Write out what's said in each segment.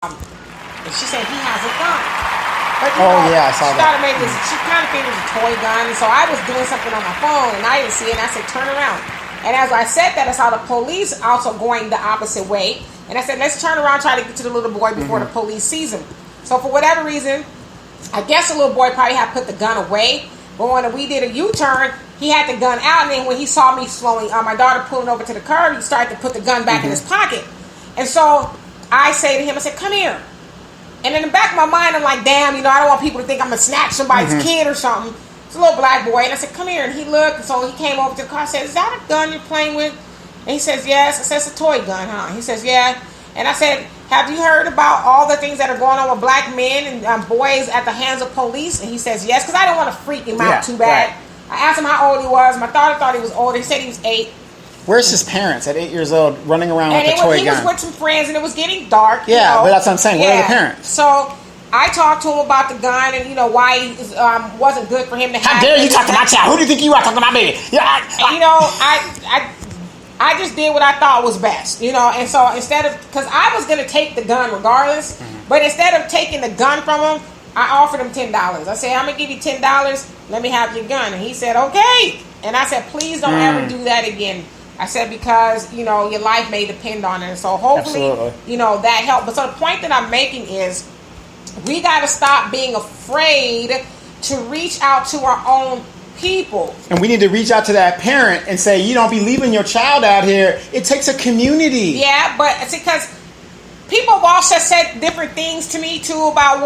And she said he has a gun. But, I saw that. She kind of figured it was a toy gun. So I was doing something on my phone and I didn't see it. And I said, turn around. And as I said that, I saw the police also going the opposite way. And I said, let's turn around, try to get to the little boy before the police sees him. So for whatever reason, I guess the little boy probably had put the gun away. But when we did a U-turn, he had the gun out. And then when he saw me slowing, my daughter pulling over to the curb, he started to put the gun back in his pocket. And so I say to him, I said, come here. And in the back of my mind, I'm like, damn, I don't want people to think I'm going to snatch somebody's kid or something. It's a little black boy. And I said, come here. And he looked. And so he came over to the car and said, is that a gun you're playing with? And he says, yes. I said, it's a toy gun, huh? He says, yeah. And I said, have you heard about all the things that are going on with black men and boys at the hands of police? And he says, yes, because I didn't want to freak him out too bad. Right. I asked him how old he was. My daughter thought he was older. He said he was 8. Where's his parents at 8 years old running around with a toy gun? He was with some friends and it was getting dark. Yeah, but that's what I'm saying. Where are the parents? So I talked to him about the gun and, why it wasn't good for him to have. How dare you talk to my child? Who do you think you are talking to my baby? Yeah, I just did what I thought was best, and so instead of, because I was going to take the gun regardless, but instead of taking the gun from him, I offered him $10. I said, I'm going to give you $10. Let me have your gun. And he said, okay. And I said, please don't ever do that again. I said, because, your life may depend on it. And so hopefully, that helped. But so the point that I'm making is we got to stop being afraid to reach out to our own people. And we need to reach out to that parent and say, you don't be leaving your child out here. It takes a community. Yeah, but it's because people have also said different things to me, too, about,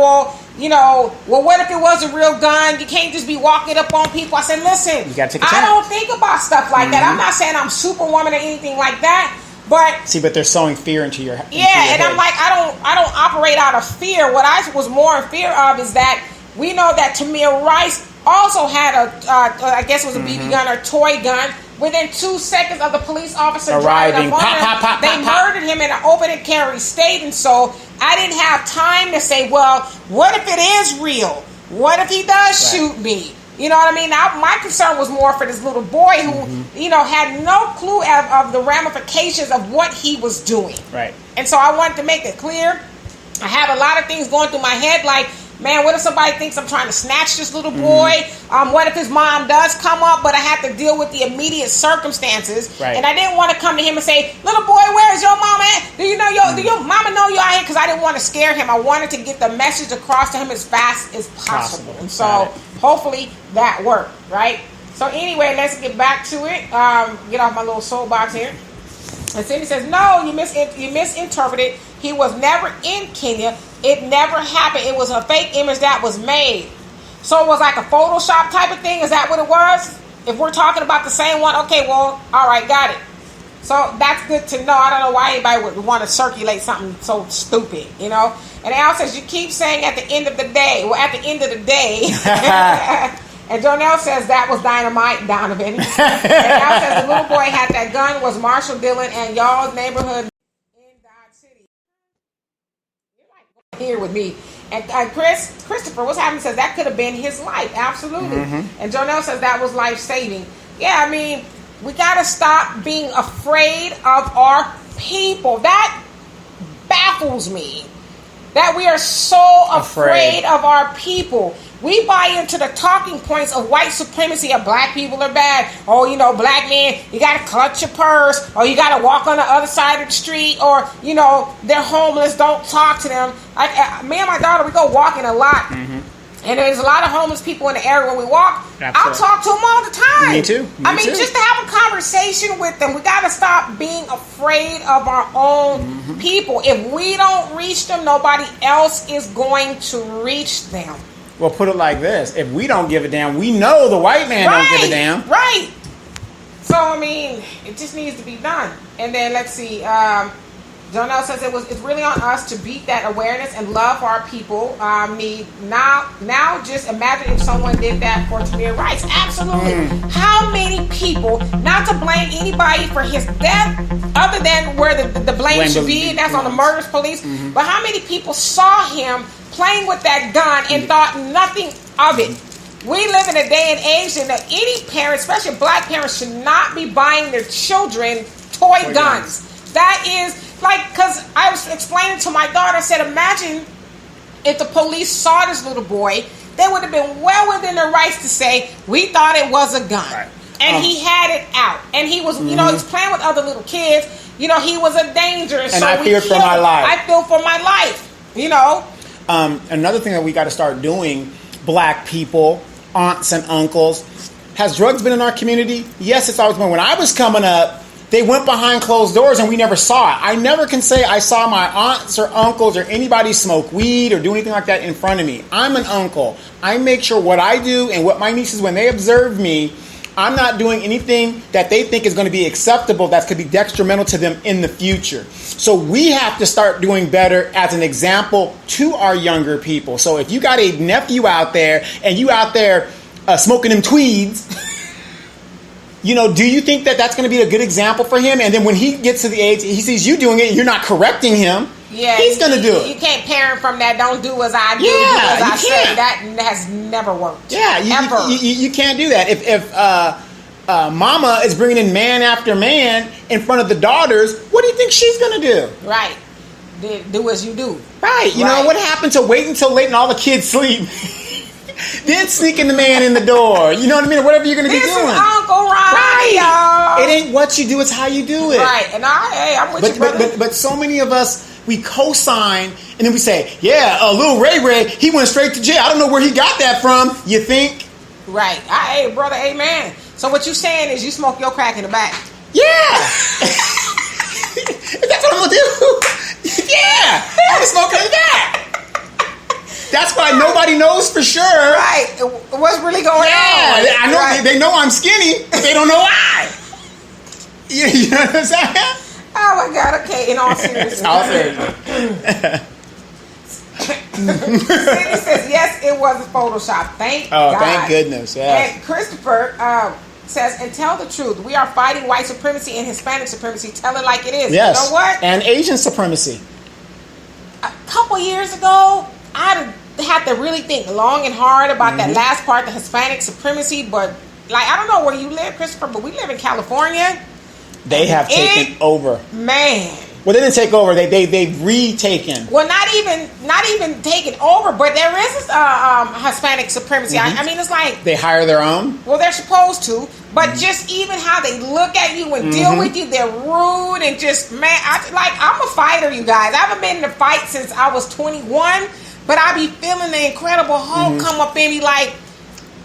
what if it was a real gun? You can't just be walking up on people. I said, listen, you gotta take a chance. I don't think about stuff like that. I'm not saying I'm Superwoman or anything like that, but... See, but they're sowing fear into your head. I'm like, I don't operate out of fear. What I was more in fear of is that we know that Tamir Rice also had I guess it was a BB gun or toy gun. Within 2 seconds of the police officer arriving, driving up on him, they murdered him in an open and carry state. And so I didn't have time to say, well, what if it is real? What if he does shoot me? You know what I mean? Now, my concern was more for this little boy who, had no clue of the ramifications of what he was doing. Right. And so I wanted to make it clear. I have a lot of things going through my head, like, man, what if somebody thinks I'm trying to snatch this little boy? What if his mom does come up, but I have to deal with the immediate circumstances? Right. And I didn't want to come to him and say, little boy, where's your mama at? Do you know do your mama know you're out here? Because I didn't want to scare him. I wanted to get the message across to him as fast as possible. And so hopefully that worked, right? So anyway, let's get back to it. Get off my little soapbox here. And Cindy says, no, you misinterpreted. He was never in Kenya. It never happened. It was a fake image that was made. So it was like a Photoshop type of thing. Is that what it was? If we're talking about the same one, okay, well, all right, got it. So that's good to know. I don't know why anybody would want to circulate something so stupid, And Al says, you keep saying at the end of the day. Well, at the end of the day. And Jonelle says that was dynamite, Donovan. And Al says the little boy had that gun was Marshall Dillon and y'all's neighborhood in Dodge City. You're like here with me. And Christopher, what's happening, says that could have been his life. Absolutely. And Jonelle says that was life-saving. Yeah, I mean, we got to stop being afraid of our people. That baffles me. That we are so afraid of our people. We buy into the talking points of white supremacy of black people are bad. Oh, black men, you got to clutch your purse. Or you got to walk on the other side of the street. Or, they're homeless. Don't talk to them. Me and my daughter, we go walking a lot. And there's a lot of homeless people in the area where we walk. Absolutely. I'll talk to them all the time. Me too. Just to have a conversation with them. We got to stop being afraid of our own people. If we don't reach them, nobody else is going to reach them. Well, put it like this. If we don't give a damn, we know the white man don't give a damn. Right. So, I mean, it just needs to be done. And then, let's see. Jonelle says it's really on us to beat that awareness and love for our people. Now just imagine if someone did that for Tamir Rice. Absolutely. How many people, not to blame anybody for his death, other than where the blame should be, and that's on the murderous police, but how many people saw him playing with that gun and thought nothing of it? We live in a day and age that any parent, especially black parents, should not be buying their children toy guns. That is Like, because I was explaining to my daughter, I said, imagine if the police saw this little boy, they would have been well within their rights to say, we thought it was a gun. Right. And he had it out. And he was, you know, he was playing with other little kids. You know, he was a danger. And so I feared for my life. I feel for my life, you know. Another thing that we got to start doing, black people, aunts and uncles, has drugs been in our community? Yes, it's always been. When I was coming up, they went behind closed doors and we never saw it. I never can say I saw my aunts or uncles or anybody smoke weed or do anything like that in front of me. I'm an uncle. I make sure what I do and what my nieces, when they observe me, I'm not doing anything that they think is going to be acceptable that could be detrimental to them in the future. So we have to start doing better as an example to our younger people. So if you got a nephew out there and you out there smoking them tweeds, you know, do you think that that's going to be a good example for him? And then when he gets to the age, he sees you doing it, you're not correcting him. Yeah, he's going to do it. You can't parent from that. Don't do as I do. Yeah, do as I can't. say. That has never worked. Yeah, you can't do that. If mama is bringing in man after man in front of the daughters, what do you think she's going to do? Right. Do as you do. Right. You know, what happened to wait until late and all the kids sleep? Then sneaking the man in the door. You know what I mean? Whatever you're going to be doing. This is Uncle Ronnie, y'all. It ain't what you do, it's how you do it. Right. And I'm with you, brother. But so many of us, we co-sign and then we say, yeah, little Ray, he went straight to jail. I don't know where he got that from. You think? Right. Hey, brother, amen. So what you saying is you smoke your crack in the back. Yeah. That's what I'm going to do. Yeah. I'm going to smoke it in the back. That's why nobody knows for sure. Right. What's really going on? Yeah, I know. Right. They know I'm skinny, but they don't know why. You know what I'm saying? Oh, my God. Okay, in all seriousness. Cindy says, yes, it was a Photoshop. Thank God. Thank goodness. Yeah. And Christopher says, and tell the truth. We are fighting white supremacy and Hispanic supremacy. Tell it like it is. Yes. You know what? And Asian supremacy. A couple years ago, I'd have to really think long and hard about that last part, the Hispanic supremacy. But, like, I don't know where you live, Christopher, but we live in California. They have taken over. Man. Well, they didn't take over. They've retaken. Well, not even taken over, but there is Hispanic supremacy. I mean, it's like they hire their own. Well, they're supposed to, but just even how they look at you and deal with you, they're rude and just I'm a fighter, you guys. I haven't been in a fight since I was 21, but I be feeling the Incredible Hulk come up in me like,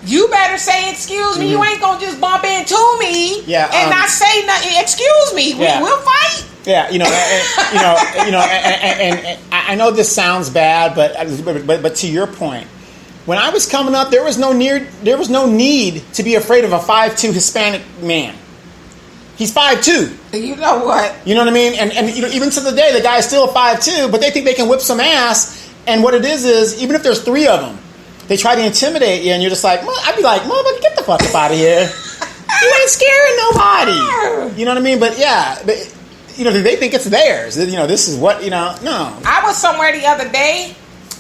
you better say excuse me. You ain't gonna just bump into me and not say nothing. Excuse me. We'll fight. Yeah, and I know this sounds bad, but to your point, when I was coming up, there was no need to be afraid of a 5'2" Hispanic man. He's 5'2". You know what? You know what I mean? And you know, even to the day, the guy is still 5'2", but they think they can whip some ass. And what it is even if there's 3 of them, they try to intimidate you, and you're just like, I'd be like, motherfucker, get the fuck up out of here. You ain't scaring nobody. You know what I mean? But yeah, they think it's theirs. You know, this is what, no. I was somewhere the other day,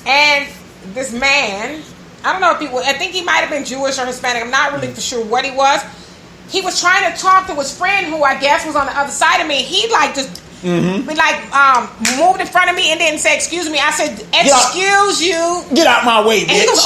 and this man, I don't know if I think he might have been Jewish or Hispanic. I'm not really for sure what he was. He was trying to talk to his friend who I guess was on the other side of me. He just moved in front of me and didn't say excuse me. I said, excuse you. Get out my way, bitch. And he goes,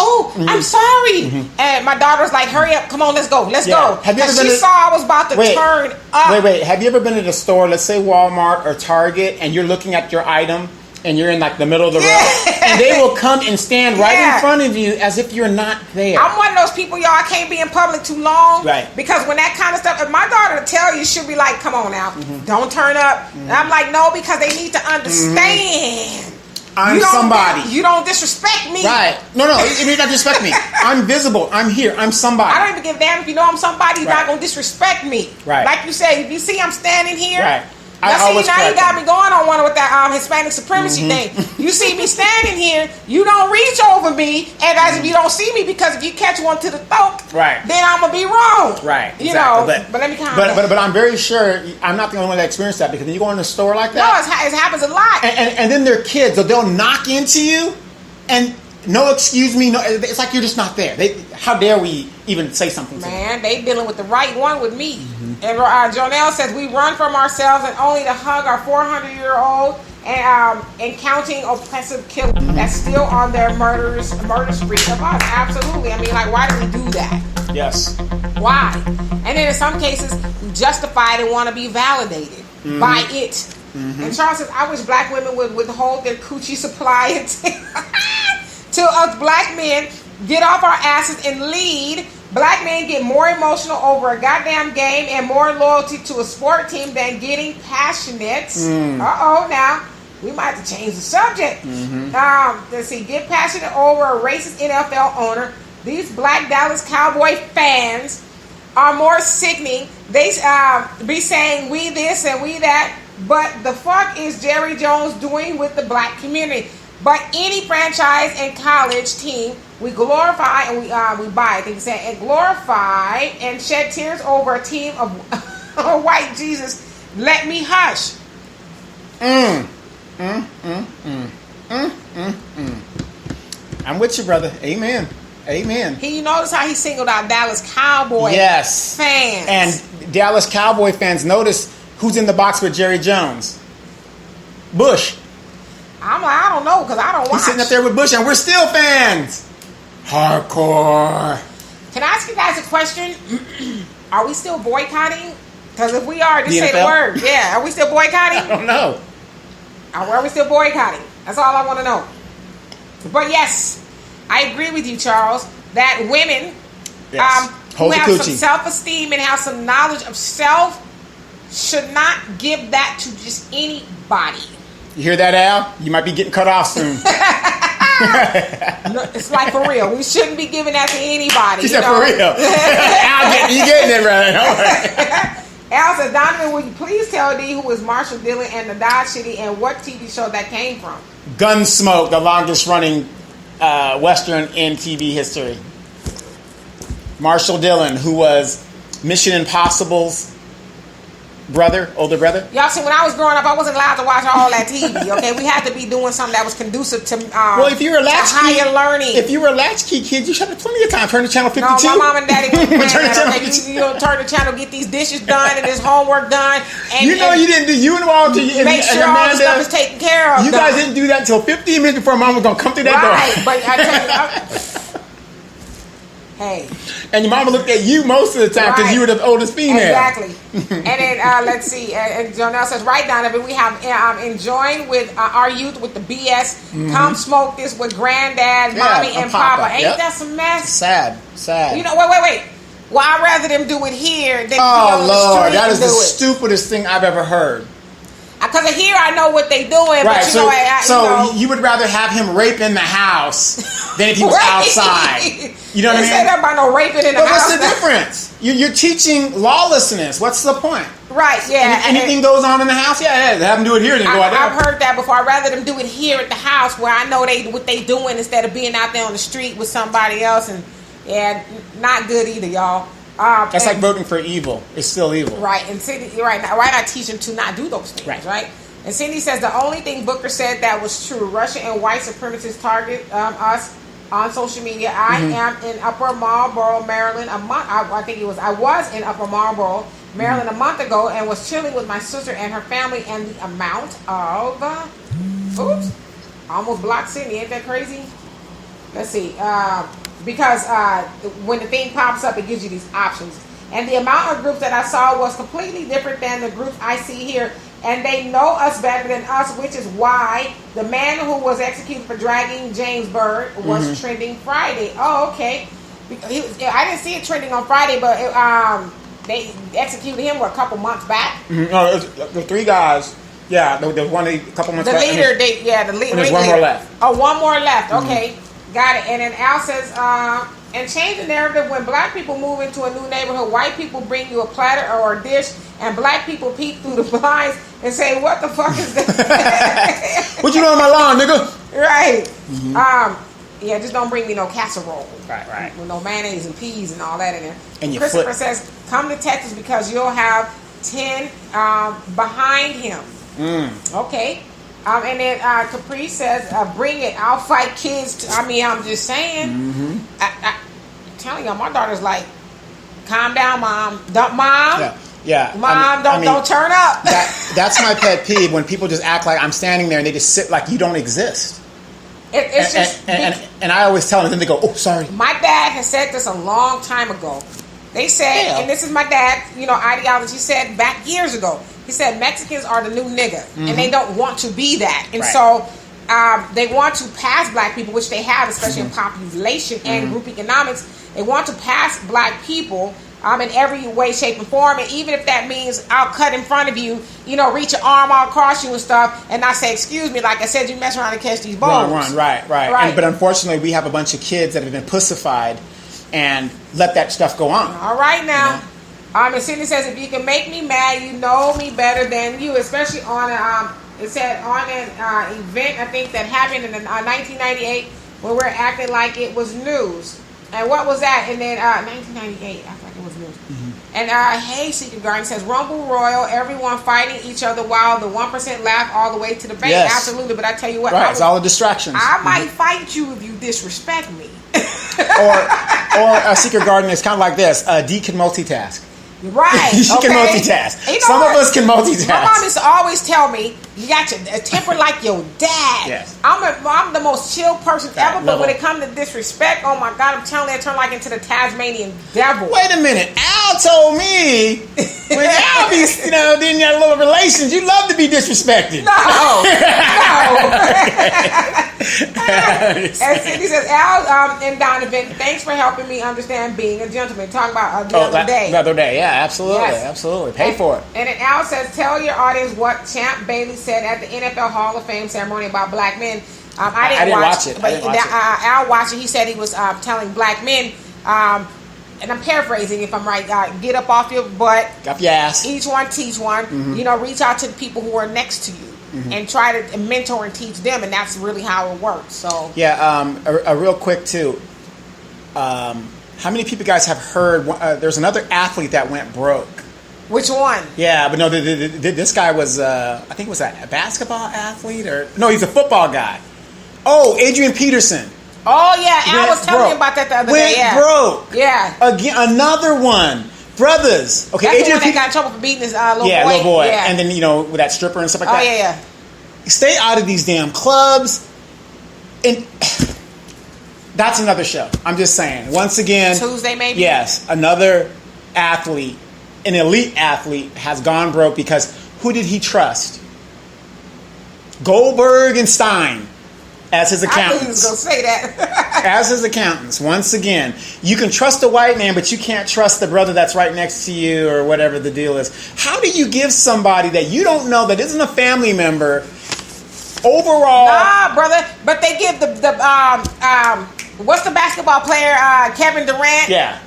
I'm sorry. And my daughter's like, hurry up, come on, let's go. Have you ever been saw I was about to turn up. Wait. Have you ever been at a store, let's say Walmart or Target, and you're looking at your item and you're in like the middle of the row, and they will come and stand right in front of you as if you're not there. I'm one of those people, y'all, I can't be in public too long. Right. Because when that kind of stuff, if my daughter will tell you, she'll be like, come on now, don't turn up. And I'm like, no, because they need to understand. I'm somebody. You don't disrespect me. Right. No, you need not disrespect me. I'm visible. I'm here. I'm somebody. I don't even give a damn if you know I'm somebody. You're not going to disrespect me. Right. Like you say, if you see I'm standing here. Right. Now you got me going on one with that Hispanic supremacy thing. You see me standing here, you don't reach over me, and as if you don't see me, because if you catch one to the throat, then I'm gonna be wrong. Right. You know. But let me calm down. But I'm very sure I'm not the only one that experienced that, because when you go in a store like that, no, it happens a lot. And then they're kids, so they'll knock into you, and no excuse me. No, it's like you're just not there. How dare we even say something to them? Man, they dealing with the right one with me. And Jonelle says, we run from ourselves and only to hug our 400-year-old and counting oppressive killers that's still on their murder spree of us. Absolutely. I mean, like, why do we do that? Yes. Why? And then in some cases, we justify it and want to be validated by it. And Charles says, I wish black women would withhold their coochie supply until us black men get off our asses and lead. Black men get more emotional over a goddamn game and more loyalty to a sport team than getting passionate. Now we might have to change the subject. Let's see. Get passionate over a racist NFL owner. These black Dallas Cowboy fans are more sickening. They be saying we this and we that. But the fuck is Jerry Jones doing with the black community? But any franchise and college team, we glorify and we buy. I think he said, and glorify and shed tears over a team of white Jesus. Let me hush. I'm with you, brother. Amen. Amen. You notice how he singled out Dallas Cowboy fans. And Dallas Cowboy fans, notice who's in the box with Jerry Jones? Bush. I'm like, I don't know, because I don't watch. He's sitting up there with Bush, and we're still fans. Hardcore. Can I ask you guys a question? Are we still boycotting? Because if we are, just say the word. Yeah, are we still boycotting? I don't know. Are we still boycotting? That's all I want to know. But yes, I agree with you, Charles, that women who have some self-esteem and have some knowledge of self should not give that to just anybody. You hear that, Al? You might be getting cut off soon. No, it's like for real. We shouldn't be giving that to anybody. She said for real. Al, you getting it right. Al said, Donovan, will you please tell D who is Marshall Dillon and the Dodge City and what TV show that came from? Gunsmoke, the longest running Western in TV history. Marshall Dillon, who was Mission Impossible's older brother. Y'all see, when I was growing up, I wasn't allowed to watch all that TV. Okay, we had to be doing something that was conducive to if you were a latchkey, higher learning. If you were a latchkey kid, you should have plenty of time. Turn to channel 52. No, my mom and daddy wouldn't turn the channel, get these dishes done and this homework done. And you didn't do. You and Walter, make sure all the stuff is taken care of. You guys didn't do that until 15 minutes before Mom was gonna come through that door. Right, but I tell you. Hey. And your mama looked at you most of the time because you were the oldest female. Exactly. And then let's see. And Jonelle says, right, Donovan, we have enjoying with our youth with the BS. Come smoke this with granddad, mommy, and papa. Ain't that some mess? Sad. You know, wait. Well, I'd rather them do it here than be on the Lord, street that is and the do it. stupidest thing I've ever heard. Because here I know what they doing, right? But you would rather have him rape in the house than if he was outside. You know what I mean? Say that about no raping in the house. What's the difference? You're teaching lawlessness. What's the point? Right? Yeah. Anything goes on in the house, have them do it here, then go out there. I've heard that before. I'd rather them do it here at the house where I know what they doing instead of being out there on the street with somebody else. And not good either, y'all. That's like voting for evil. It's still evil. Right. And Cindy, right now, I teach them to not do those things, right? And Cindy says the only thing Booker said that was true, Russia and white supremacists target us on social media. I am in Upper Marlboro, Maryland I was in Upper Marlboro, Maryland a month ago and was chilling with my sister and her family, and the amount of almost blocked Cindy. Ain't that crazy? Let's see. Because when the thing pops up, it gives you these options. And the amount of groups that I saw was completely different than the groups I see here. And they know us better than us, which is why the man who was executed for dragging James Byrd was trending Friday. Oh, okay. I didn't see it trending on Friday, but they executed him a couple months back. No, the three guys. Yeah, there was one a couple months back. The leader, there's one more left. Oh, one more left. Okay. Got it. And then Al says, and change the narrative. When black people move into a new neighborhood, white people bring you a platter or a dish, and black people peek through the blinds and say, what the fuck is that? What you doing on my lawn, nigga? Right. Just don't bring me no casserole. Right. With no mayonnaise and peas and all that in there. And Christopher says, come to Texas because you'll have 10 behind him. Okay. And then Capri says, "Bring it. I'll fight kids." I'm just saying. Mm-hmm. I'm telling y'all, my daughter's like, "Calm down, mom. Don't, mom. Yeah. Mom, don't turn up." That's my pet peeve when people just act like I'm standing there and they just sit like you don't exist. And I always tell them, and then they go, "Oh, sorry." My dad has said this a long time ago. They said, and this is my dad's, ideology. He said back years ago. He said Mexicans are the new nigga, and they don't want to be that, and so they want to pass black people, which they have, especially in population and group economics. They want to pass black people in every way, shape, and form, and even if that means I'll cut in front of you, reach your arm all across you and stuff, and not say, "Excuse me," like I said, you mess around and catch these balls. Run, right. But unfortunately, we have a bunch of kids that have been pussified and let that stuff go on. All right now. And Cindy says, "If you can make me mad, you know me better than you," especially on it said on an event I think that happened in 1998 when we're acting like it was news. And what was that? And then 1998, I like it was news. Mm-hmm. And hey, Secret Garden says, "Rumble Royal, everyone fighting each other while the 1% laugh all the way to the bank." Yes. Absolutely, but I tell you what, it's all the distractions. I might fight you if you disrespect me. or a Secret Garden is kind of like this: D can multitask. Right. She can multitask. Some of us can multitask. My mom used to always tell me, "You got your temper like your dad." Yes. I'm the most chill person ever, but when it comes to disrespect, oh my God, I'm telling you, I turn like into the Tasmanian devil. Wait a minute. Al told me when Al be, then you have little relations, you love to be disrespected. No. And Cindy says, "Al and Donovan, thanks for helping me understand being a gentleman." Talking about the other day. The other day, yeah, absolutely. Yes. Absolutely. Pay for it. And then Al says, "Tell your audience what Champ Bailey said at the NFL Hall of Fame ceremony about black men." I didn't watch it. But Al watched it. He said he was telling black men, and I'm paraphrasing if I'm right, get up off your butt. Up your ass. Each one teach one. Mm-hmm. Reach out to the people who are next to you. Mm-hmm. And try to mentor and teach them, and that's really how it works. So a real quick too. How many people guys have heard? There's another athlete that went broke. Which one? Yeah, but no, this guy was I think was a basketball athlete he's a football guy. Oh, Adrian Peterson. Oh yeah, Al was telling me about that the other day. Yeah. Broke. Yeah. Again, another one. Brothers. Okay, that's Adrian the one that got in trouble for beating his little boy. Yeah, little boy. Yeah. And then with that stripper and stuff like that. Oh yeah. Stay out of these damn clubs. And that's another show. I'm just saying. Once again, Tuesday maybe. Yes, another athlete, an elite athlete, has gone broke because who did he trust? Goldberg and Stein as his accountants. I knew he was going to say that. As his accountants. Once again, you can trust a white man, but you can't trust the brother that's right next to you or whatever the deal is. How do you give somebody that you don't know, that isn't a family member, overall? Nah, brother. But they give the what's the basketball player, Kevin Durant? Yeah.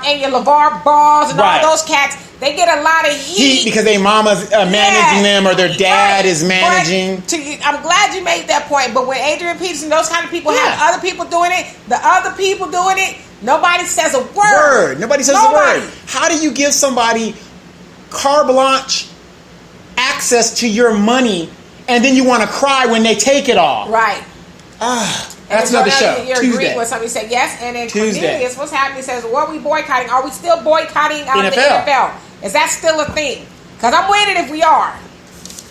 And your LeVar Balls and all those cats. They get a lot of heat because their mama's managing them or their dad is managing. I'm glad you made that point. But when Adrian Peterson, those kind of people have other people doing it, nobody says a word. Nobody says a word. How do you give somebody carte blanche access to your money and then you want to cry when they take it all? Right. That's another show. You're agreeing with somebody said yes, and then Cornelius, what's happening? Says, "What are we boycotting? Are we still boycotting the NFL? Is that still a thing? Because I'm with it if we are.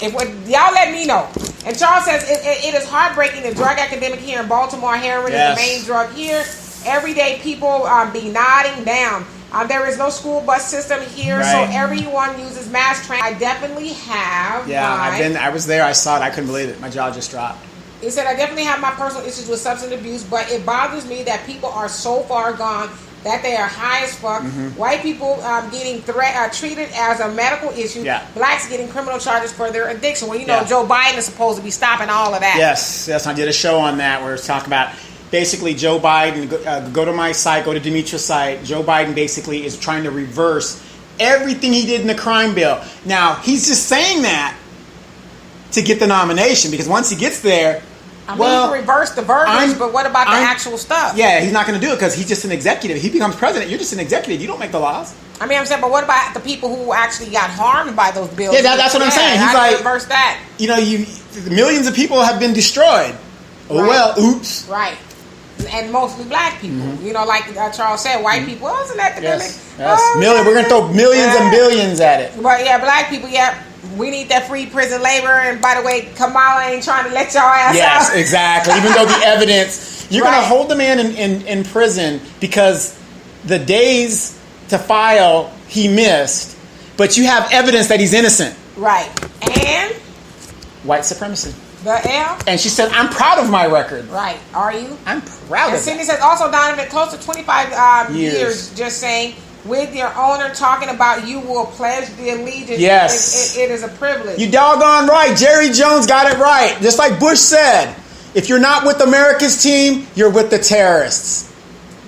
Y'all let me know." And Charles says, it is heartbreaking. The drug epidemic here in Baltimore, heroin is the main drug here. Every day people be nodding down. There is no school bus system here, so everyone uses mass transit. I definitely have. Yeah, I was there. I saw it. I couldn't believe it. My jaw just dropped. He said, "I definitely have my personal issues with substance abuse, but it bothers me that people are so far gone that they are high as fuck. Mm-hmm. White people getting treated as a medical issue. Yeah. Blacks getting criminal charges for their addiction." Well, Joe Biden is supposed to be stopping all of that. Yes. I did a show on that where it's talking about basically Joe Biden. Go to my site, go to Demetra's site. Joe Biden basically is trying to reverse everything he did in the crime bill. Now, he's just saying that to get the nomination because once he gets there, I mean, you can reverse the verbiage, but what about the actual stuff? Yeah, he's not going to do it because he's just an executive. He becomes president. You're just an executive. You don't make the laws. I mean, I'm saying, but what about the people who actually got harmed by those bills? Yeah, that's what I'm saying. He's like, reverse that. You know, millions of people have been destroyed. Oh, right. Well, oops. Right. And mostly black people. Mm-hmm. You know, like Charles said, white people, it's an epidemic. Yes. We're going to throw millions and billions at it. But yeah, black people, we need that free prison labor. And by the way, Kamala ain't trying to let y'all ass out. Yes, exactly. Even though the evidence, you're going to hold the man in prison because the days to file he missed, but you have evidence that he's innocent. Right. And? White supremacy. The L? And she said, I'm proud of my record. Right. Are you? I'm proud of it. And Cindy says, also, Donovan, close to 25 years, just saying, with your owner talking about you will pledge the allegiance. Yes. It is a privilege. You doggone right. Jerry Jones got it right. Just like Bush said, if you're not with America's team, you're with the terrorists.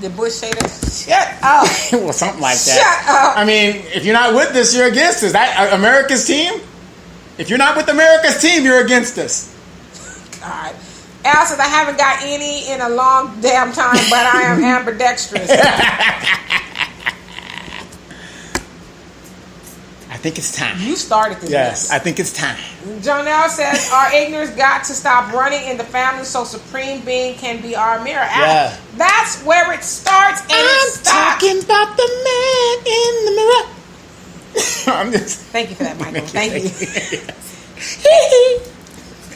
Did Bush say that? Shut up. Well, something like that. Shut up. I mean, if you're not with us, you're against us. That America's team? If you're not with America's team, you're against us. All right. Al says, I haven't got any in a long damn time, but I am ambidextrous. I think it's time. You started this. Yes, I think it's time. Jonelle says, our ignorance got to stop running in the family so Supreme Being can be our mirror. Yeah. That's where it starts and it stops. I'm talking about the man in the mirror. Thank you for that, Michael. Thank you.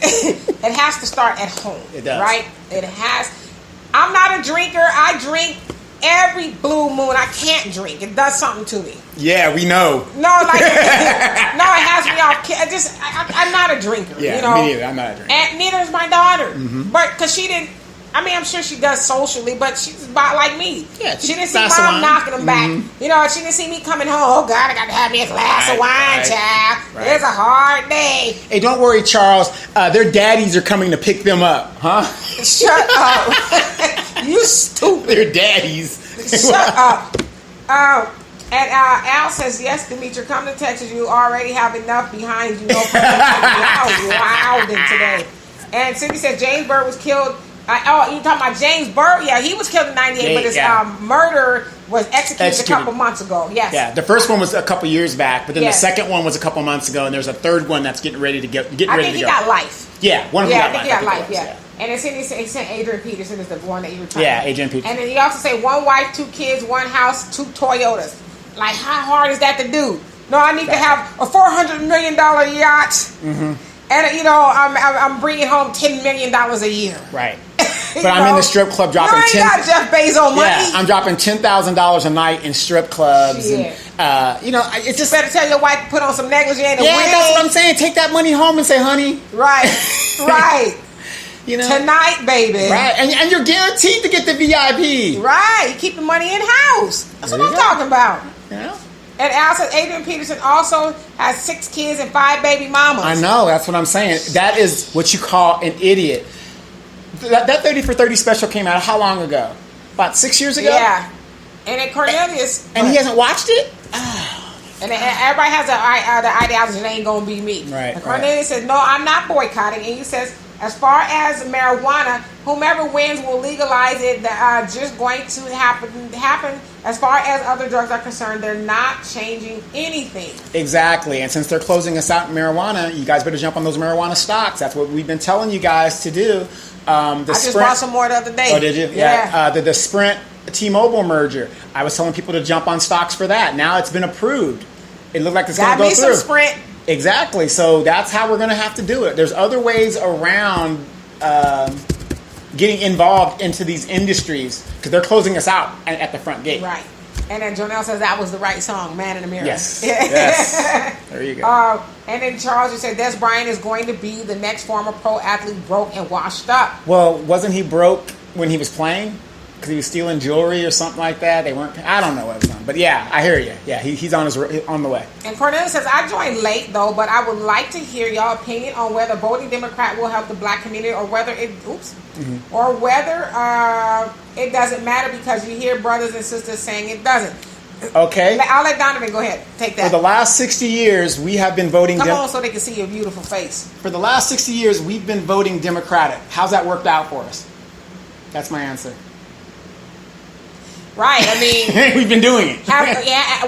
It has to start at home. It does. Right? It has. I'm not a drinker. I drink every blue moon. I can't drink. It does something to me. Yeah, we know. No, like, no, it has me off. I'm not a drinker. Yeah, you know? me neither. I'm not a drinker. And neither is my daughter. Mm-hmm. But, because she didn't, I mean, I'm sure she does socially, but she's about like me. Yeah, she didn't see mom knocking them back. Mm-hmm. You know, she didn't see me coming home. Oh, God, I got to have me a glass of wine, child. Right. It's a hard day. Hey, don't worry, Charles. Their daddies are coming to pick them up, huh? Shut up. You stupid. Their daddies. Shut up. And Al says, yes, Demetri, come to Texas. You already have enough behind you. No wilding today. And Cindy said James Byrd was killed. You talking about James Byrd? Yeah, he was killed in 98, but his murder was executed a couple months ago. Yes. Yeah, the first one was a couple years back, but then the second one was a couple months ago, and there's a third one that's getting ready to go. I think he got life. Yeah, one of them got life. I think he got life, yeah. And then Cindy sent Adrian Peterson is the one that you were talking about. Yeah, Adrian Peterson. And then he also say 1 wife, 2 kids, 1 house, 2 Toyotas. Like, how hard is that to do? No, I need to have a $400 million yacht. Mm-hmm. And, you know, I'm bringing home $10 million a year. Right. But I'm in the strip club dropping got Jeff Bezos money. Yeah, I'm dropping $10,000 a night in strip clubs. And, you know, it's just better tell your wife to put on some negligee and yeah, that's what I'm saying. Take that money home and say, honey. Right, right. You know, tonight, baby. Right, and you're guaranteed to get the VIP. Right, you keep the money in house. That's what I'm talking about. Yeah. And Al says Adrian Peterson also has 6 kids and 5 baby mamas. I know, that's what I'm saying. That is what you call an idiot. That 30 for 30 special came out how long ago? About 6 years ago? Yeah. And then Cornelius... And he hasn't watched it? And everybody has the ideology it ain't going to be me. Right. And Cornelius says, no, I'm not boycotting. And he says, as far as marijuana, whomever wins will legalize it. Just going to happen. As far as other drugs are concerned, they're not changing anything. Exactly. And since they're closing us out in marijuana, you guys better jump on those marijuana stocks. That's what we've been telling you guys to do. I just bought some more the other day. Oh, did you? Yeah. The Sprint T-Mobile merger. I was telling people to jump on stocks for that. Now it's been approved. It looked like it's going to go through. Got me some Sprint. Exactly. So that's how we're going to have to do it. There's other ways around getting involved into these industries because they're closing us out at the front gate. Right. And then Jonelle says that was the right song, Man in the Mirror. Yes. Yes. There you go. And then Charles, you said Des Bryant is going to be the next former pro athlete broke and washed up. Well, wasn't he broke when he was playing? Because he was stealing jewelry or something like that. They weren't. I don't know what was on, but yeah, I hear you. Yeah, he's on the way. And Cornelius says, I joined late though, but I would like to hear y'all opinion on whether voting Democrat will help the black community or whether it or whether it doesn't matter because you hear brothers and sisters saying it doesn't. Okay? I'll let Donovan go ahead. Take that. For the last 60 years, we have been voting... Come on so they can see your beautiful face. For the last 60 years, we've been voting Democratic. How's that worked out for us? That's my answer. Right, I mean... We've been doing it.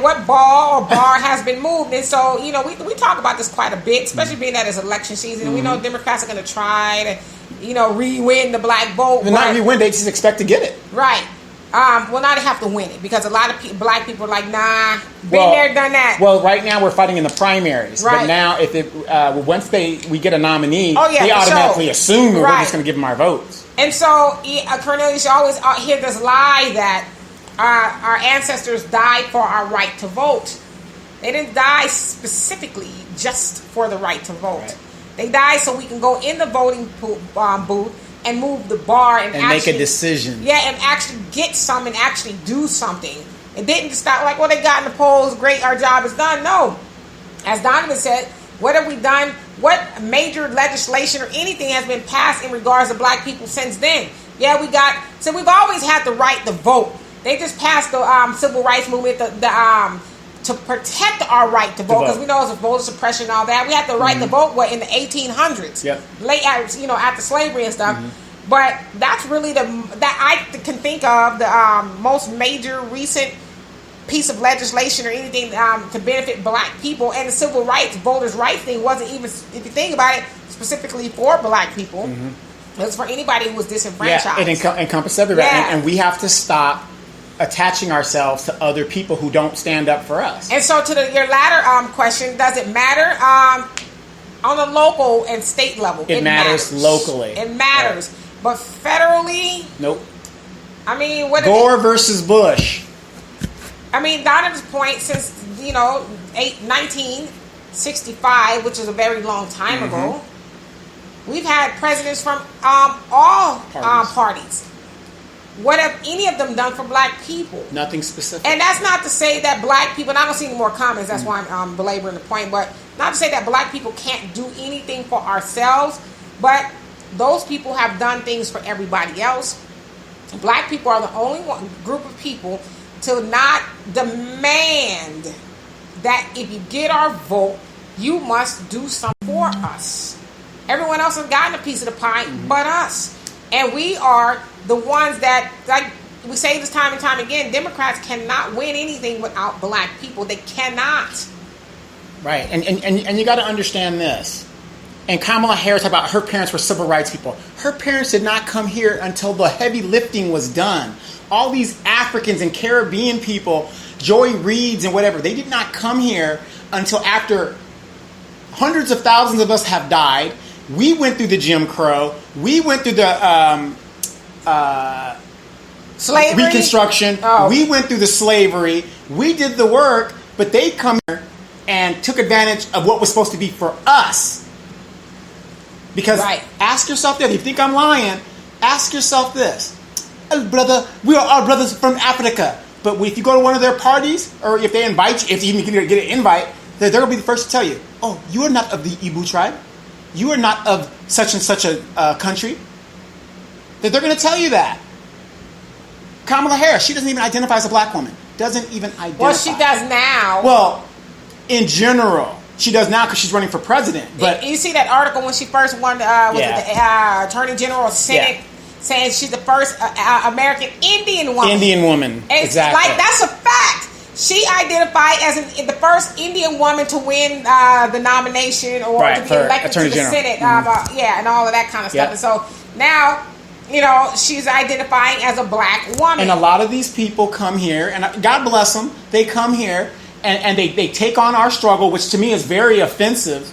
What bar has been moved. And so, we talk about this quite a bit, especially being that it's election season. And we know Democrats are going to try to, re-win the black vote. But not re-win, they just expect to get it. Right. Well, now they have to win it because a lot of black people are like, nah, been there, done that. Well, right now we're fighting in the primaries. Right. But now, if once we get a nominee, they automatically assume we're just going to give them our votes. And so, Cornelius, you always hear this lie that our ancestors died for our right to vote. They didn't die specifically just for the right to vote. Right. They died so we can go in the voting booth and move the bar and actually make a decision. Yeah, and actually get some and actually do something. It didn't just stop like, they got in the polls, great, our job is done. No. As Donovan said, what have we done? What major legislation or anything has been passed in regards to black people since then? Yeah, we've always had the right to vote. They just passed the civil rights movement, to protect our right to vote, because we know it's a voter suppression and all that. We had the right to vote in the 1800s, late after slavery and stuff. But that's really that I can think of the most major recent piece of legislation or anything to benefit black people. And the civil rights, voters' rights thing wasn't even, if you think about it, specifically for black people. It was for anybody who was disenfranchised. Yeah, it encompassed everybody, and we have to stop attaching ourselves to other people who don't stand up for us. And so to your latter question, does it matter on the local and state level? It matters locally. It matters. Right. But federally? Nope. I mean, what Gore versus Bush. I mean, Donovan's point, since, 1965, which is a very long time ago, we've had presidents from all parties. What have any of them done for black people? Nothing specific. And that's not to say that black people, and I don't see any more comments, that's why I'm belaboring the point, but not to say that black people can't do anything for ourselves, but those people have done things for everybody else. Black people are the only group of people to not demand that if you get our vote, you must do something for us. Everyone else has gotten a piece of the pie but us. And we are the ones that, like we say this time and time again, Democrats cannot win anything without black people. They cannot. Right. And you got to understand this. And Kamala Harris, about her parents were civil rights people. Her parents did not come here until the heavy lifting was done. All these Africans and Caribbean people, Joy Reids and whatever, they did not come here until after hundreds of thousands of us have died. We went through the Jim Crow. We went through the slavery, Reconstruction. We went through the slavery. We did the work, but they come here and took advantage of what was supposed to be for us. Because ask yourself that. If you think I'm lying, ask yourself this. Oh, brother, we are all brothers from Africa. But if you go to one of their parties, or if they invite you, if you even get an invite, they're going to be the first to tell you, oh, you are not of the Igbo tribe. You are not of such and such a country. They're going to tell you that. Kamala Harris, she doesn't even identify as a black woman. Doesn't even identify. Well, she does now. Well, in general. She does now because she's running for president. But you see that article when she first won the Attorney General Senate, saying she's the first American Indian woman. Indian woman, exactly. Like, that's a fact. She identified as the first Indian woman to win the nomination or to be elected to the Senate. And all of that kind of stuff. And so now, she's identifying as a black woman. And a lot of these people come here, and God bless them, they come here, and they take on our struggle, which to me is very offensive.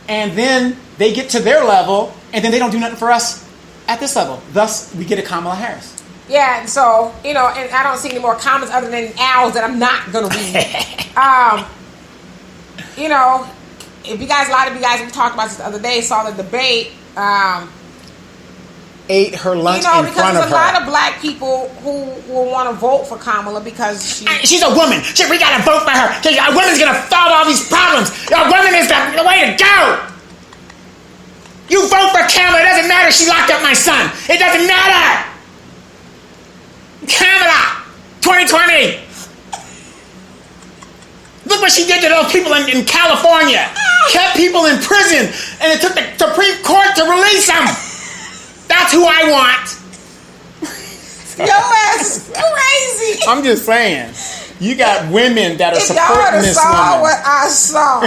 And then they get to their level, and then they don't do nothing for us at this level. Thus, we get a Kamala Harris. Yeah, so, and I don't see any more comments other than owls that I'm not going to read. If you guys, a lot of you guys, we talked about this the other day, saw the debate. Ate her lunch in front of her. Because there's a lot of black people who will want to vote for Kamala because she's a woman. We got to vote for her. A woman's going to solve all these problems. A woman is the way to go. You vote for Kamala. It doesn't matter. She locked up my son. It doesn't matter. Kamala, 2020. look what she did to those people in California. Kept people in prison, and it took the Supreme Court to release them. That's who I want. Your ass is crazy. I'm just saying. You got women that are if supporting this saw woman. what I saw.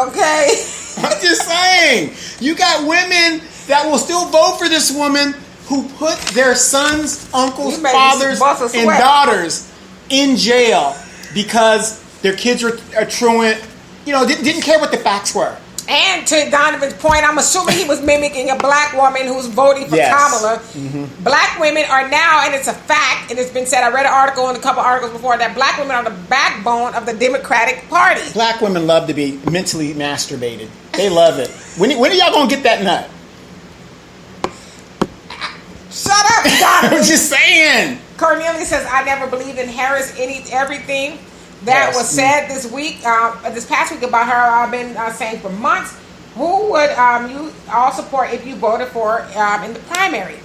Okay. I'm just saying. You got women that will still vote for this woman who put their sons, uncles, You made me fathers, bust a and sweat. daughters in jail because their kids were truant. You know, didn't care what the facts were. And to Donovan's point, I'm assuming he was mimicking a black woman who's voting for Yes. Kamala. Mm-hmm. Black women are now, and it's a fact, and it's been said, I read an article and a couple articles before, that black women are the backbone of the Democratic Party. Black women love to be mentally masturbated. They love it. When are y'all going to get that nut? Shut up, Donovan. I'm just saying. Cornelia says, I never believed in Harris everything that Yes. was said this past week about her. I've been saying for months. Who would you all support if you voted for in the primary?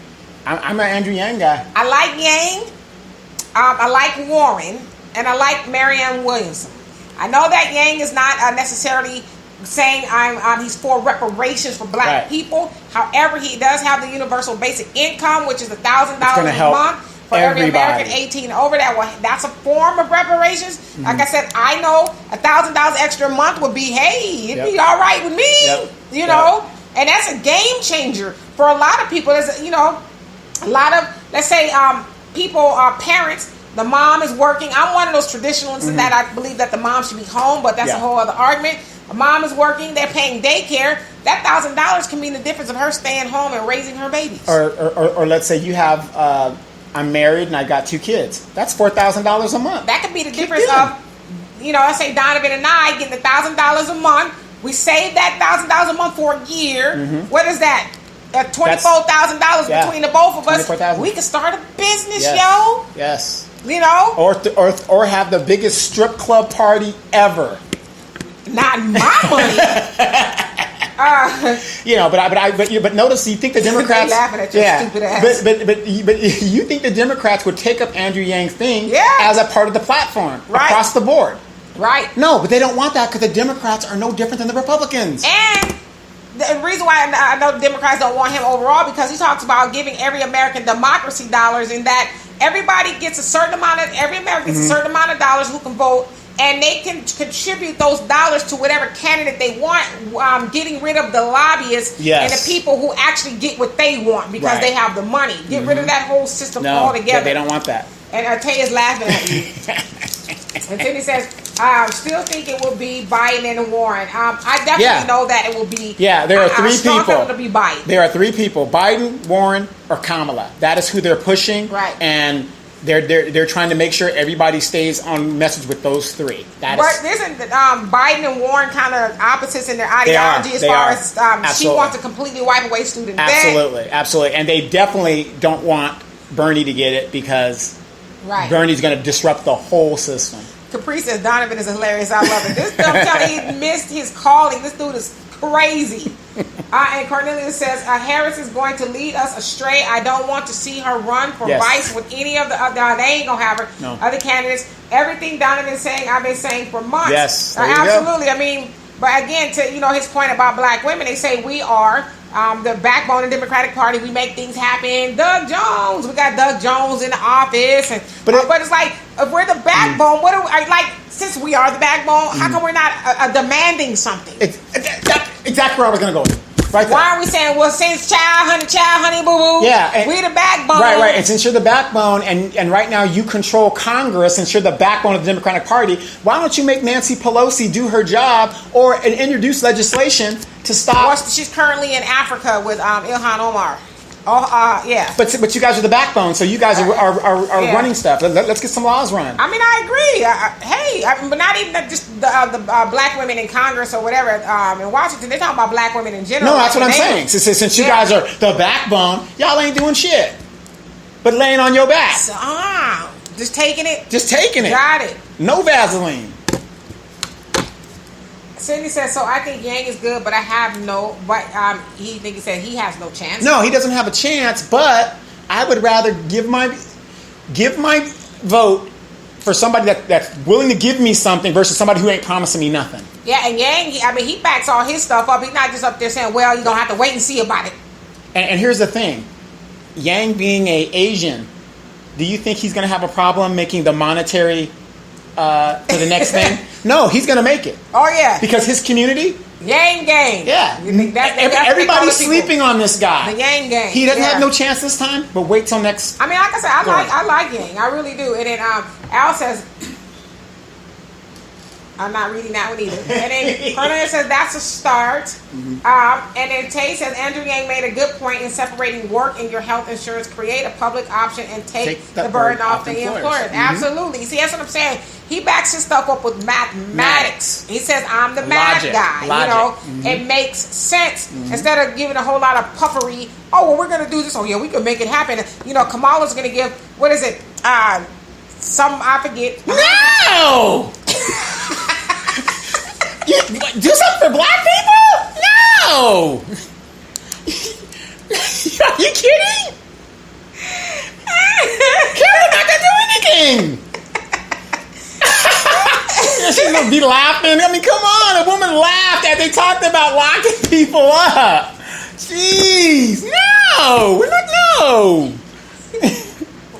I'm an Andrew Yang guy. I like Yang. I like Warren, and I like Marianne Williamson. I know that Yang is not necessarily saying he's for reparations for black Right. people. However, he does have the universal basic income, which is $1,000 gonna a help month for every everybody. American 18 and over. That's a form of reparations. Mm-hmm. Like I said, I know $1,000 extra a month would be, it'd be all right with me. Yep. You know, and that's a game changer for a lot of people. There's a lot of, let's say, people, parents. The mom is working. I'm one of those traditionalists in that I believe that the mom should be home, but that's a whole other argument. A mom is working. They're paying daycare. That $1,000 can mean the difference of her staying home and raising her babies. Or let's say you have, I'm married and I got 2 kids. That's $4,000 a month. That could be the difference of, let's say Donovan and I getting $1,000 a month. We save that $1,000 a month for a year. Mm-hmm. What is that? $24,000 between the both of us. We could start a business, yo. Yes. Or have the biggest strip club party ever. Not my money. But notice, you think the Democrats laughing at your stupid ass. But you think the Democrats would take up Andrew Yang's thing as a part of the platform across the board. Right. No, but they don't want that because the Democrats are no different than the Republicans. And the reason why I know the Democrats don't want him overall, because he talks about giving every American democracy dollars, in that everybody gets every American gets a certain amount of dollars who can vote, and they can contribute those dollars to whatever candidate they want, getting rid of the lobbyists and the people who actually get what they want because they have the money. Get rid of that whole system altogether. They don't want that. And Taya's laughing at you. And Timmy says, I still think it will be Biden and Warren. I definitely know that it will be. Yeah, there are 3 people. To be Biden. There are 3 people: Biden, Warren, or Kamala. That is who they're pushing. Right. And they're trying to make sure everybody stays on message with those 3. But isn't Biden and Warren kind of opposites in their ideology as she wants to completely wipe away student debt? Absolutely. And they definitely don't want Bernie to get it because Bernie's going to disrupt the whole system. Capri says Donovan is hilarious. I love it. This I'm telling you, he missed his calling. This dude is crazy. And Cornelia says Harris is going to lead us astray. I don't want to see her run for vice with any of the other. They ain't gonna have her. No. Other candidates. Everything Donovan's saying, I've been saying for months. Yes, absolutely. I mean, but again, to his point about black women, they say we are the backbone of the Democratic Party. We make things happen. Doug Jones, we got Doug Jones in the office, but it's like if we're the backbone, what are we, like? Since we are the backbone, how come we're not demanding something? Exactly where I was going to go. Right there. Why are we saying, well, since child, honey, boo boo? Yeah, we're the backbone. Right. And since you're the backbone, and right now you control Congress, since you're the backbone of the Democratic Party, why don't you make Nancy Pelosi do her job and introduce legislation to stop? She's currently in Africa with Ilhan Omar. But you guys are the backbone, so you guys are running stuff. Let's get some laws run. I mean, I agree. But not even just the black women in Congress or whatever in Washington. They're talking about black women in general. No, that's what I'm saying. Since you guys are the backbone, y'all ain't doing shit but laying on your back. Just taking it. Got it. No Vaseline. Cindy says, so I think Yang is good, but I have he said he has no chance. No, he doesn't have a chance, but I would rather give my vote for somebody that's willing to give me something versus somebody who ain't promising me nothing. Yeah, and Yang, he backs all his stuff up. He's not just up there saying, well, you're going to have to wait and see about it. And here's the thing. Yang being a Asian, do you think he's going to have a problem making the monetary for the next thing? No, he's going to make it. Oh, yeah. Because his community... Yang gang. Yeah. Everybody's sleeping on this guy. The Yang gang. He doesn't have no chance this time, but wait till next... I mean, like I said, I like Yang. I really do. And then Al says... I'm not reading that one either. And then Cornelia says that's a start. And then Tay says Andrew Yang made a good point in separating work and your health insurance. Create a public option and take the burden off the employers. Absolutely. See, that's what I'm saying. He backs his stuff up with mathematics. He says, I'm the math guy. Logic. You know, it makes sense. Instead of giving a whole lot of puffery, oh, well, we're going to do this. Oh, yeah, we can make it happen. You know, Kamala's going to give, what is it? I forget. No! You do something for black people? No! Are you kidding? Carol's not going to do anything. She's going to be laughing. I mean, come on. A woman laughed as they talked about locking people up. Jeez. No. We're not, no.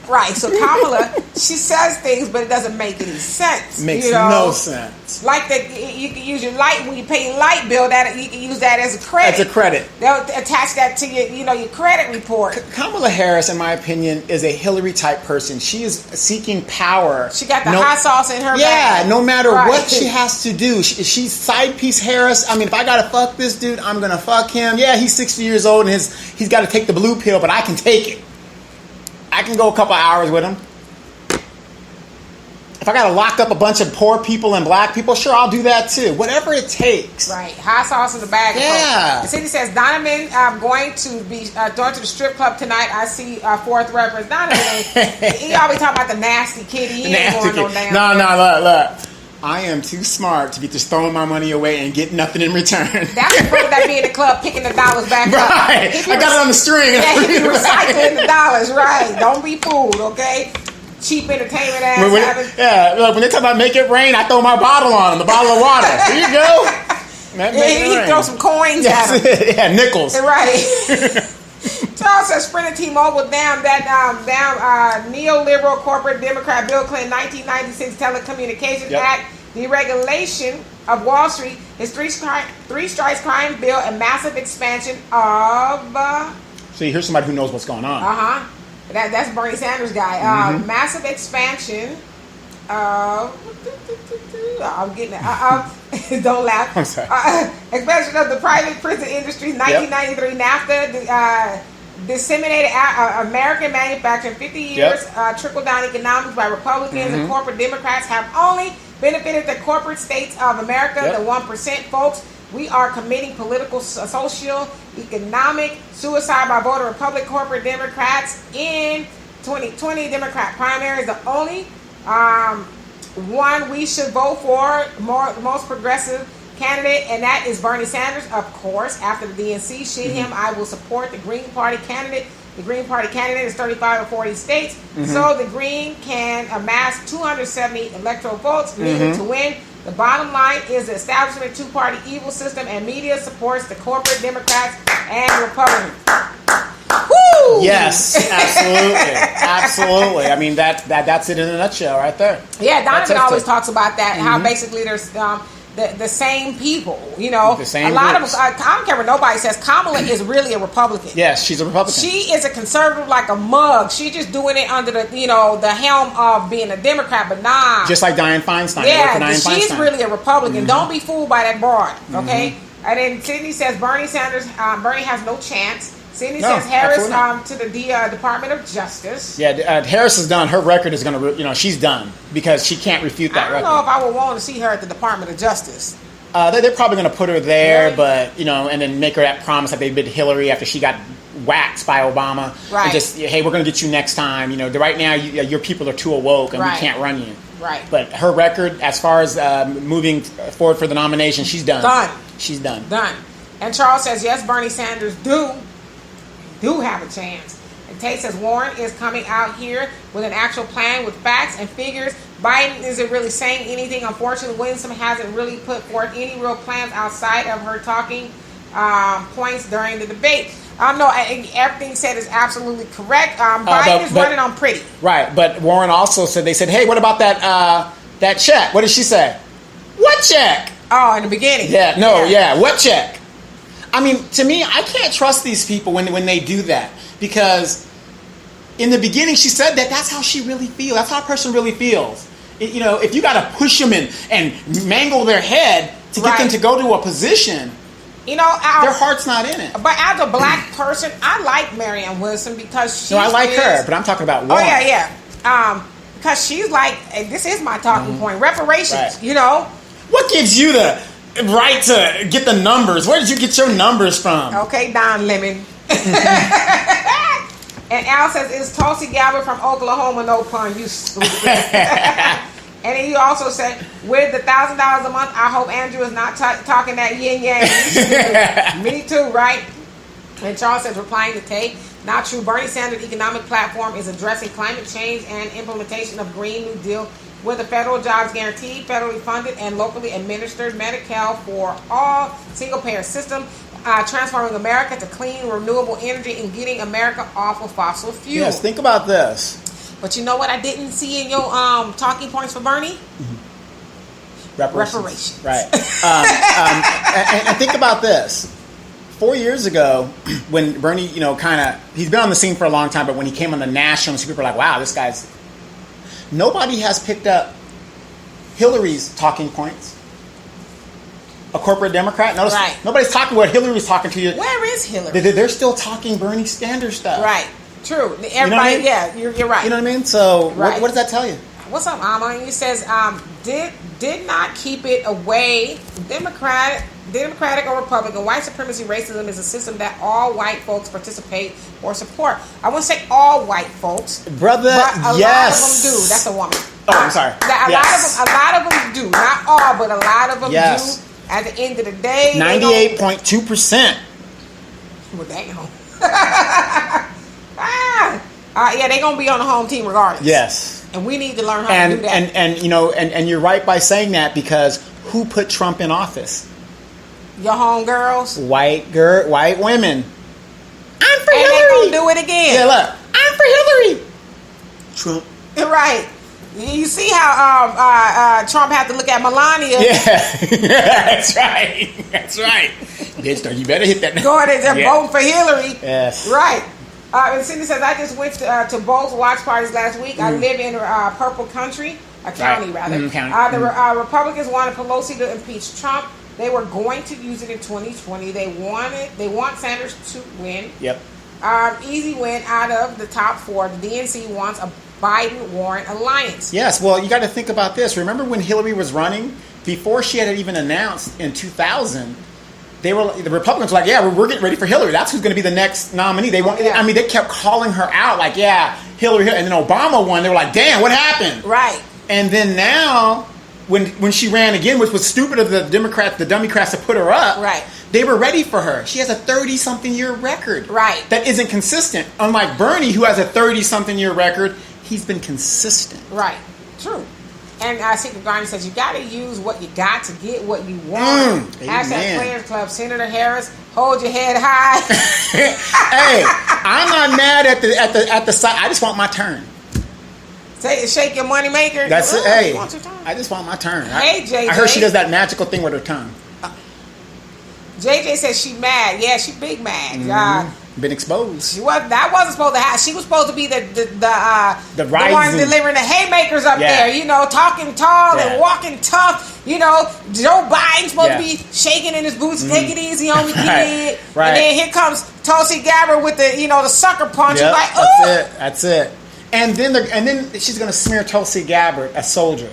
Right, so Kamala, she says things, but it doesn't make any sense. Makes no sense. Like you can use your light when you pay your light bill. That you can use that as a credit. As a credit. They'll attach that to your credit report. Kamala Harris, in my opinion, is a Hillary type person. She is seeking power. She got the hot sauce in her. Yeah, no matter what she has to do. She's side piece Harris. I mean, if I gotta fuck this dude, I'm gonna fuck him. Yeah, he's 60 years old and he's got to take the blue pill, but I can take it. I can go a couple hours with him. If I got to lock up a bunch of poor people and black people, sure, I'll do that too. Whatever it takes. Right. Hot sauce in the bag. Yeah. The city says Donovan going to be going to the strip club tonight. I see fourth reference. Donovan, he always talking about the nasty kid. He ain't going no damn. No, look. I am too smart to be just throwing my money away and get nothing in return. That's the point that be in the club picking the dollars back up. Right. I got it on the string. Yeah, he be recycling the dollars. Right. Don't be fooled, okay? Cheap entertainment ass. When they talk about make it rain, I throw my bottle on him, the bottle of water. Here you go. He throw some coins at him. Yeah, nickels. Right. Charles says Sprint and T-Mobile down neoliberal corporate Democrat Bill Clinton 1996 Telecommunications Act deregulation of Wall Street, his three strikes crime bill, and massive expansion of. See, here's somebody who knows what's going on. That's Bernie Sanders guy. Massive expansion of. I'm getting it. Don't laugh. I'm sorry. Expansion of the private prison industry. 1993 NAFTA. Disseminated American manufacturing. 50 years trickle down economics by Republicans and corporate Democrats have only benefited the corporate states of America, the 1%, folks. We are committing political, social, economic suicide by voting Republican corporate Democrats in 2020 Democrat primaries. The only one we should vote for, most progressive candidate, and that is Bernie Sanders, of course. After the DNC shit him, I will support the Green Party candidate. The Green Party candidate is 35 or 40 states, so the Green can amass 270 electoral votes needed to win. The bottom line is the establishment of two-party evil system, and media supports the corporate Democrats and Republicans. Woo! Yes, absolutely. I mean that's it in a nutshell, right there. Yeah, Donovan always talks about that. How basically there's the same people, you know. The same a lot groups. of us, I don't care what nobody says, Kamala is really a Republican. Yes, she's a Republican. She is a conservative like a mug. She's just doing it under the helm of being a Democrat, but nah. Just like Dianne Feinstein. Yeah, she's really a Republican. Don't be fooled by that broad, okay? And then Sydney says Bernie Sanders, Bernie has no chance. Sydney says Harris to the Department of Justice. Yeah, Harris is done. Her record is going to, she's done because she can't refute that record. I don't know if I would want to see her at the Department of Justice. They're probably going to put her there, Really? but, and then make her that promise that they did Hillary after she got waxed by Obama. Right. And just, hey, we're going to get you next time. Right now, your people are too awoke and we can't run you. Right. But her record, as far as moving forward for the nomination, she's done. She's done. Done. And Charles says, yes, Bernie Sanders do have a chance. And Tate says Warren is coming out here with an actual plan with facts and figures. Biden isn't really saying anything. Unfortunately, Williamson hasn't really put forth any real plans outside of her talking points during the debate. No, everything said is absolutely correct. Biden is running on pretty. Right, but Warren also said, they said, hey, what about that check? What did she say? What check? Oh, in the beginning. Yeah, what check? I mean, to me, I can't trust these people when they do that, because in the beginning she said that's how she really feels. That's how a person really feels. If you got to push them and mangle their head to get them to go to a position, their heart's not in it. But as a black person, I like Marianne Wilson because I like her, but I'm talking about Warren. Oh yeah. Because she's like, this is my talking point. Reparations. Right. What gives you the right to get the numbers? Where did you get your numbers from? Okay, Don Lemon. And Al says, it's Tulsi Gabbard from Oklahoma, no pun, you stupid. And then you also said, with the $1,000 a month, I hope Andrew is not talking that yin yang. Me too, right? And Charles says, replying to Tate, not true. Bernie Sanders' economic platform is addressing climate change and implementation of Green New Deal with a federal jobs guarantee, federally funded and locally administered Medi-Cal for all, single-payer system, transforming America to clean, renewable energy and getting America off of fossil fuels. Yes, think about this. But you know what I didn't see in your talking points for Bernie? Reparations. Right. And think about this. 4 years ago, when Bernie, he's been on the scene for a long time, but when he came on the national, people were like, wow, this guy's... Nobody has picked up Hillary's talking points. A corporate Democrat. Notice, nobody's talking what Hillary's talking to you. Where is Hillary? They're still talking Bernie Sanders stuff. Right. True. Everybody, you know what I mean? Yeah, you're right. You know what I mean? So what does that tell you? What's up, Amma? He says, did not keep it away. Democratic or Republican, white supremacy racism is a system that all white folks participate or support. I wouldn't say all white folks, brother. But a lot of them do. That's a woman. Oh, I'm sorry. A lot of them do. Not all, but a lot of them do. At the end of the day, 98.2%. Well, damn. Yeah, they're gonna be on the home team regardless. Yes. And we need to learn how to do that. And you're right by saying that, because who put Trump in office? Your home girls. White women. I'm for Hillary. And they're gonna do it again. Yeah, look. I'm for Hillary. Trump. Right. You see how Trump had to look at Melania. Yeah. That's right. Bitch, you better hit that. Going and voting for Hillary. Yes. Right. And Cindy says, I just went to both watch parties last week. I live in Purple Country, a county rather. County. The Republicans wanted Pelosi to impeach Trump. They were going to use it in 2020. They want Sanders to win. Yep. Easy win out of the top four. The DNC wants a Biden-Warren alliance. Yes. Well, you got to think about this. Remember when Hillary was running? Before she had even announced in 2000, the Republicans were like, yeah, we're getting ready for Hillary. That's who's going to be the next nominee. They kept calling her out like, yeah, Hillary. And then Obama won. They were like, damn, what happened? Right. And then now, when she ran again, which was stupid of the Democrats to put her up, right, they were ready for her. She has a 30-something year record. Right. That isn't consistent. Unlike Bernie, who has a 30-something year record, he's been consistent. Right. True. And Secret Garden says, you got to use what you got to get what you want. Hashtag Players Club. Senator Harris, hold your head high. Hey, I'm not mad at the side. I just want my turn. Shake your money maker. That's it. Hey, you want your turn? I just want my turn. Hey, JJ. I heard she does that magical thing with her tongue. JJ says she mad. Yeah, she big mad. Been exposed. That wasn't supposed to happen. She was supposed to be the one delivering the haymakers up there. Talking tall and walking tough. Joe Biden's supposed to be shaking in his boots. Take it easy on the kid. Right. And then here comes Tulsi Gabbard with the sucker punch. Yep. Like, oh, that's it. And then she's gonna smear Tulsi Gabbard, a soldier.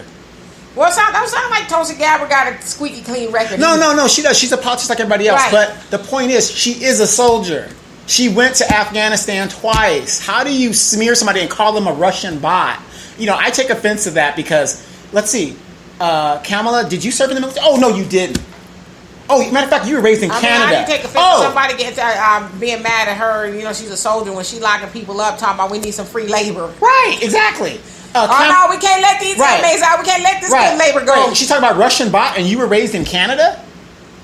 Well, that sound like Tulsi Gabbard got a squeaky clean record. No, she does. She's a politician like everybody else. Right. But the point is, she is a soldier. She went to Afghanistan twice. How do you smear somebody and call them a Russian bot? I take offense to that because, let's see, Kamala, did you serve in the military? Oh, no, you didn't. Oh, matter of fact, you were raised in Canada. I didn't take offense to somebody being mad at her. You know, she's a soldier when she locking people up, talking about we need some free labor. Right, exactly. No, we can't let these inmates out. We can't let this good labor go. Right. She's talking about Russian bot, and you were raised in Canada?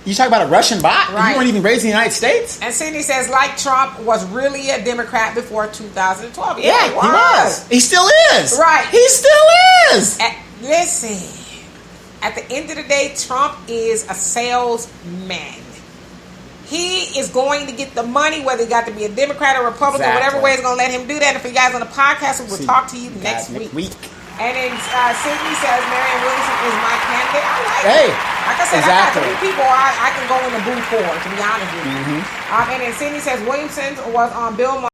You talking about a Russian bot? Right. You weren't even raised in the United States? And Cindy says, like Trump was really a Democrat before 2012. Yeah, he was. He still is. Right. He still is. Listen, at the end of the day, Trump is a salesman. He is going to get the money, whether he got to be a Democrat or Republican, whatever way is going to let him do that. And for you guys on the podcast, we will talk to you next week. And then Sydney says Marianne Williamson is my candidate. I like it. Like I said, I got 3 people I can go in the booth for, to be honest with you. And then Sydney says Williamson was on Bill